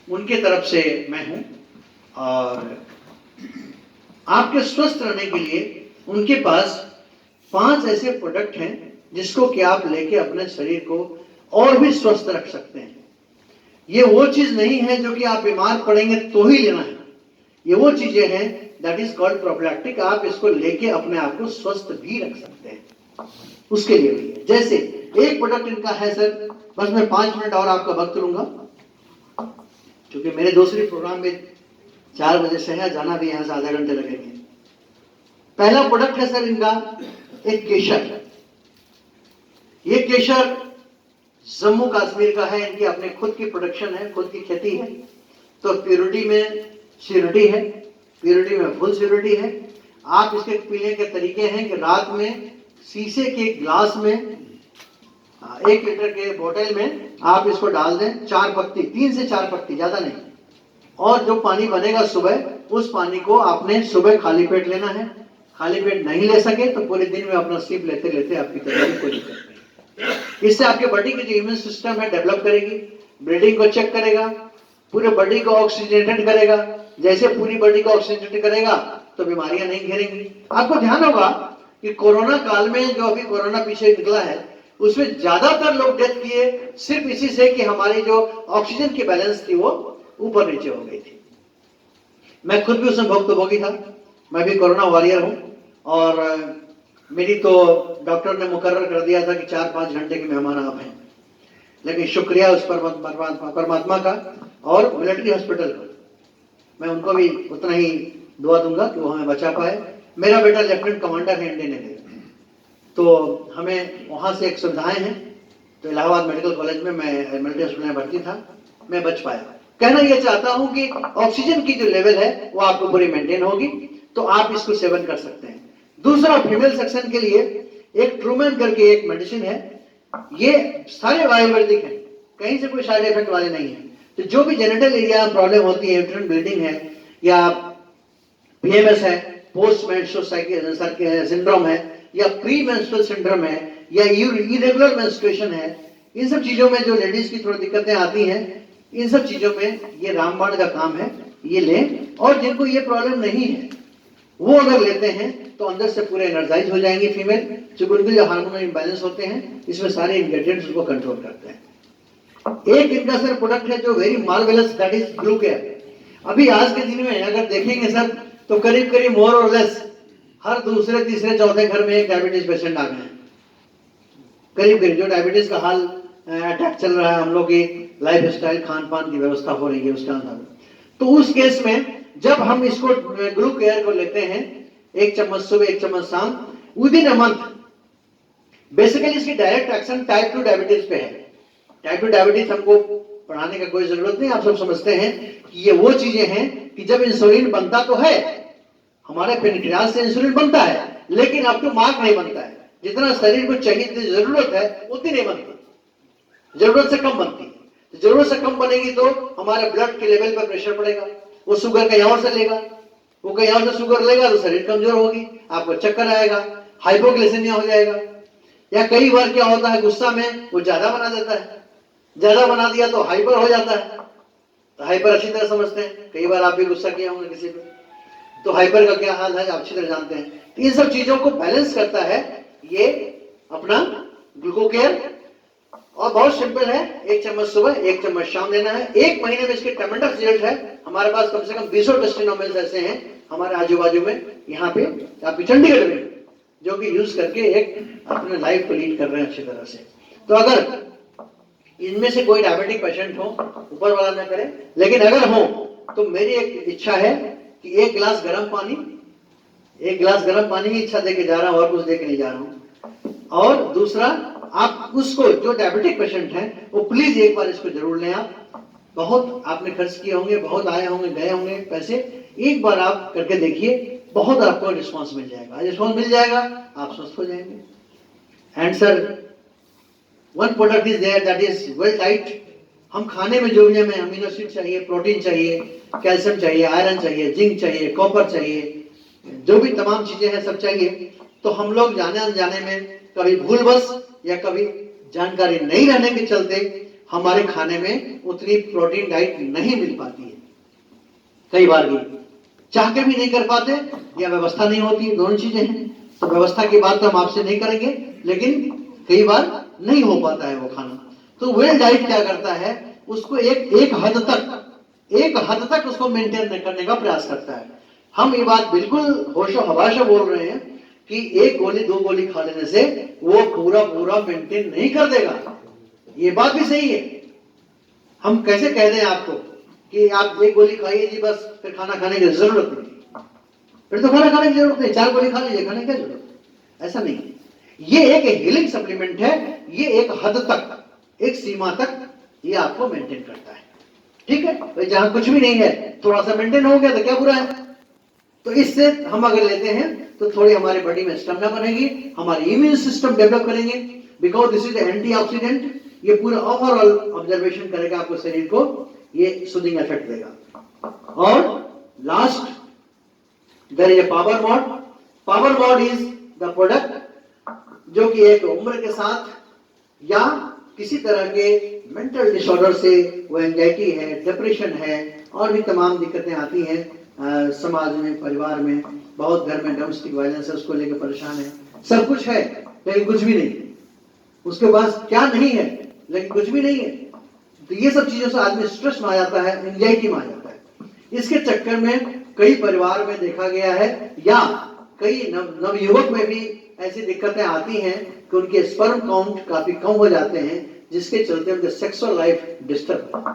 उनके तरफ से मैं हूं। और आपके स्वस्थ रहने के लिए उनके पास 5 ऐसे प्रोडक्ट हैं जिसको कि आप लेके अपने शरीर को और भी स्वस्थ रख सकते हैं। ये वो चीज नहीं है जो कि आप बीमार पड़ेंगे तो ही लेना है, ये वो चीजें हैं दैट इज कॉल्ड प्रोफिलैक्टिक। आप इसको लेके अपने आप को स्वस्थ भी रख सकते हैं, उसके लिए भी है। जैसे एक प्रोडक्ट इनका है सर, बस मैं 5 मिनट और आपका वक्त लूंगा क्योंकि मेरे दूसरे प्रोग्राम में 4 बजे से है, जाना भी यहां से आधा घंटे लगेंगे। पहला प्रोडक्ट है सर इनका एक केशर। ये केशर जम्मू कश्मीर का है, इनकी अपने खुद की प्रोडक्शन है, खुद की खेती है। तो प्योरिटी में श्योरिटी है, प्योरिटी में फुल श्योरिटी है। आप इसके पीने के तरीके हैं कि रात में शीशे के ग्लास में 1 लीटर के बोतल में आप इसको डाल दें, 4 पत्ती, 3 से 4 पत्ती, ज्यादा नहीं। और जो पानी बनेगा सुबह, उस पानी को आपने सुबह खाली पेट लेना है। खाली पेट नहीं ले सके तो पूरे दिन में अपना सिप लेते लेते आपकी तबीयत कोई दिक्कत नहीं। इससे आपके बॉडी की जो इम्यून सिस्टम है डेवलप करेगी, ब्रीडिंग को चेक करेगा, पूरे बॉडी को ऑक्सीजनेटेड करेगा। जैसे पूरी बॉडी को ऑक्सीजनेटेड करेगा तो बीमारियां नहीं घेरेंगी। आपको ध्यान होगा कि कोरोना काल में जो अभी कोरोना पीछे निकला है, उसमें ज्यादातर लोग डेथ किए सिर्फ इसी से कि हमारी जो ऑक्सीजन की बैलेंस थी वो ऊपर नीचे हो गई थी। मैं खुद भी उसमें भुक्तभोगी था, मैं भी कोरोना वॉरियर हूं। और मेरी तो डॉक्टर ने मुकर्रर कर दिया था कि 4-5 घंटे के मेहमान आप हैं, लेकिन शुक्रिया उस परमात्मा का और मिलिट्री हॉस्पिटल का। मैं उनको भी उतना ही दुआ दूंगा कि वो हमें बचा पाए। मेरा बेटा लेफ्टिनेंट कमांडर है इंडियन नेवी, तो हमें वहां से एक सुविधाएं हैं। तो इलाहाबाद मेडिकल कॉलेज में मैं मिलिट्री हॉस्पिटल में भर्ती था, मैं बच पाया। कहना यह चाहता हूं कि ऑक्सीजन की जो लेवल है वो आपको पूरी मेंटेन होगी, तो आप इसको सेवन कर सकते हैं। दूसरा, फीमेल सेक्शन के लिए एक ट्रूमैन करके एक मेडिसिन है। ये सारे आयुर्वेदिक हैं, कहीं से कोई साइड इफेक्ट वाले नहीं है। तो जो भी जेनिटल एरिया में प्रॉब्लम होती है, यूट्राइन ब्लीडिंग है या पीएमएस है, पोस्ट मेंस्ट्रुअल सिंड्रोम है या प्री मेंस्ट्रुअल सिंड्रोम है या इरेगुलर मेंस्ट्रुएशन है, इन सब चीजों में जो लेडीज की थोड़ी दिक्कतें आती हैं, इन सब चीजों में ये रामबाण का काम है, ये लें। और जिनको ये प्रॉब्लम नहीं है वो अगर लेते हैं तो अंदर से पूरे एनर्जाइज हो जाएंगे फीमेल, क्योंकि उनके जो हार्मोनल इम्बैलेंस होते हैं इसमें सारे इंग्रेडिएंट्स उनको कंट्रोल करते हैं। एक इनका सर प्रोडक्ट है जो very marvellous, that is glue care. अभी आज के दिन में अगर देखेंगे सर तो करीब करीब मोर और लेस हर दूसरे तीसरे चौथे घर में एक डायबिटीज पेशेंट आ गए हैं। करीब करीब जो डायबिटीज का हाल अटैक चल रहा है, हम लोग की लाइफ स्टाइल, खान पान की व्यवस्था हो रही है उसके अंदर। तो उस केस में जब हम इसको ग्लू केयर को लेते हैं, 1 चम्मच सुबह 1 चम्मच शाम, with in a month, basically इसकी डायरेक्ट एक्शन टाइप 2 डायबिटीज पे है। टाइप 2 डायबिटीज हमको पढ़ाने का कोई जरूरत नहीं, आप सब समझते हैं कि ये वो चीजें हैं कि जब इंसुलिन बनता तो है, हमारे पेनक्रियास से इंसुलिन बनता है, लेकिन अप टू मार्क नहीं बनता है। जितना शरीर को चाहिए, जितनी जरूरत है उतनी नहीं बनती, जरूरत से कम बनती है। जरूरत से कम बनेगी तो हमारे ब्लड के लेवल पर प्रेशर पड़ेगा, वो शुगर कहीं और से लेगा, वो कहीं और से शुगर लेगा तो शरीर कमजोर होगी, आपको चक्कर आएगा, हाइपोग्लाइसेमिया हो जाएगा। या कई बार क्या होता है, गुस्सा में वो ज्यादा बना देता है, ज्यादा बना दिया तो हाइपर हो जाता है। तो हाइपर अच्छी तरह समझते हैं, कई बार आप भी गुस्सा किया होंगे किसी पे, तो हाइपर का क्या हाल है आप अच्छी तरह जानते हैं। तो इन सब चीजों को बैलेंस करता है ये अपना ग्लूको केयर, और बहुत सिंपल है, 1 चम्मच सुबह 1 चम्मच शाम लेना है। 1 महीने में इसके ट्रेमेंडस रिजल्ट है। हमारे पास कम से कम 20 टेस्टिमोनियल्स ऐसे हैं हमारे आजू बाजू में, यहाँ पे आपकी चंडीगढ़ में, जो कि यूज करके एक अपने लाइफ को लीड कर रहे हैं अच्छी तरह से। तो अगर इनमें से कोई डायबिटिक पेशेंट हो, ऊपर वाला ना करे, लेकिन अगर हो तो मेरी एक इच्छा है कि 1 गिलास गर्म पानी, 1 गिलास गर्म पानी की इच्छा देके जा रहा हूं और कुछ देके नहीं जा रहा हूं। और दूसरा, आप उसको जो डायबिटिक पेशेंट है वो प्लीज एक बार इसको जरूर लें। आप बहुत आपने खर्च किए होंगे, बहुत आए होंगे, गए होंगे पैसे, एक बार आप करके देखिए, बहुत आपको रिस्पांस मिल जाएगा। रिस्पांस मिल जाएगा, आप स्वस्थ हो जाएंगे। And sir, one product is there that is well tight. हम खाने में जो भी हमें अमीनो एसिड चाहिए, प्रोटीन चाहिए, कैल्शियम चाहिए, आयरन चाहिए, जिंक चाहिए, कॉपर चाहिए, जो भी तमाम चीजें हैं सब चाहिए। तो हम लोग जाने अनजाने में कभी भूलवश या कभी जानकारी नहीं रहने के चलते हमारे खाने में उतनी प्रोटीन डाइट नहीं मिल पाती है, कई बार भी चाह के भी नहीं कर पाते या व्यवस्था नहीं होती, दोनों चीजें हैं। तो व्यवस्था की बात तो हम आपसे नहीं करेंगे, लेकिन कई बार नहीं हो पाता है वो खाना। तो वेल डाइट क्या करता है, उसको एक हद तक उसको मेंटेन करने का प्रयास करता है। हम ये बात बिल्कुल होशो हवाश बोल रहे हैं कि 1 गोली 2 गोली खा लेने से वो पूरा मेंटेन नहीं कर देगा, ये बात भी सही है। हम कैसे कह दें आपको कि आप 1 गोली खाइए जी बस, फिर खाना खाने की जरूरत नहीं, फिर तो खाना खाने की जरूरत नहीं, 4 गोली खा लीजिए, खाने की जरूरत, ऐसा नहीं है। ये एक हीलिंग सप्लीमेंट है, ये एक हद तक, एक सीमा तक ये आपको मेंटेन करता है, ठीक है भाई। जहां कुछ भी नहीं है, थोड़ा सा मेंटेन हो गया तो क्या बुरा है। तो इससे हम अगर लेते हैं तो थोड़ी हमारे बॉडी में स्टेमिना बनेगी, हमारी इम्यून सिस्टम डेवलप करेंगे, बिकॉज दिस इज एंटीऑक्सीडेंट। ये पूरा ओवरऑल ऑब्जर्वेशन करेगा आपको, शरीर को ये सूदिंग इफेक्ट देगा। और last, there is a power mod. Power mod is the product जो कि एक उम्र के साथ या किसी तरह के मेंटल डिसऑर्डर से, वो एंजाइटी है, डिप्रेशन है, और भी तमाम दिक्कतें आती हैं समाज में, परिवार में, बहुत घर में डोमेस्टिक वायलेंस है, उसको लेकर परेशान है, सब कुछ है लेकिन कुछ भी नहीं, उसके पास क्या नहीं है लेकिन कुछ भी नहीं है। तो ये सब चीजों से आदमी स्ट्रेस में आ जाता है, एंजाइटी में आ जाता है। इसके चक्कर में कई परिवार में देखा गया है, या कई नवयुवक में भी ऐसी दिक्कतें आती हैं कि उनके स्पर्म काउंट काफी कम हो जाते हैं, जिसके चलते उनके सेक्सुअल लाइफ डिस्टर्ब।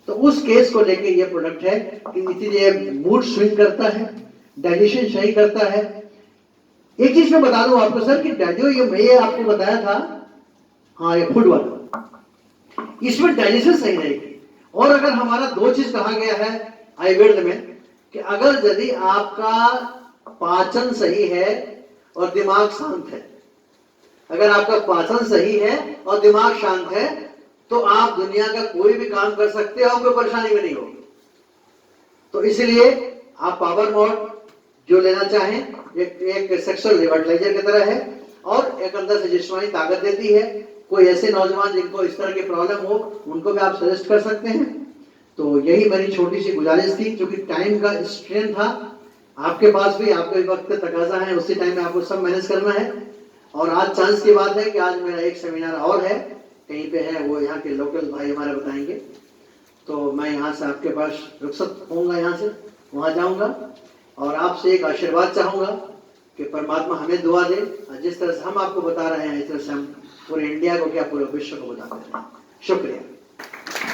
तो उस केस को लेके ये प्रोडक्ट है कि इसीलिए मूड स्विंग करता है, डाइजेशन सही करता है। एक चीज मैं बता दूं आपको सर कि जो ये आपको बताया था, हाँ ये फूड वाला, इसमें डाइजेशन सही रहेगी। और अगर हमारा 2 चीज कहा गया है आयुर्वेद में कि अगर यदि आपका पाचन सही है और दिमाग शांत है, अगर आपका पाचन सही है और दिमाग शांत है, तो आप दुनिया का कोई भी काम कर सकते हो, कोई परेशानी में नहीं होगी। तो इसलिए आप पावर मॉड जो लेना चाहें, एक सेक्सुअल रिवर्टलाइजर की तरह है और एक अंदर से जिस्मानी ताकत देती है। कोई ऐसे नौजवान जिनको इस तरह की प्रॉब्लम हो, उनको भी आप सजेस्ट कर सकते हैं। तो यही मेरी छोटी सी गुजारिश थी, क्योंकि टाइम का स्ट्रेन था, आपके पास भी आपके वक्त तकाजा है, उसी टाइम में आपको सब मैनेज करना है। और आज चांस की बात है कि आज मेरा एक सेमिनार और है, कहीं पे है, वो यहाँ के लोकल भाई हमारे बताएंगे। तो मैं यहाँ से आपके पास रुखसत होऊंगा, यहाँ से वहाँ जाऊंगा और आपसे एक आशीर्वाद चाहूंगा कि परमात्मा हमें दुआ दे, और जिस तरह से हम आपको बता रहे हैं इस तरह से हम पूरे इंडिया को क्या पूरे विश्व को बताते हैं। शुक्रिया।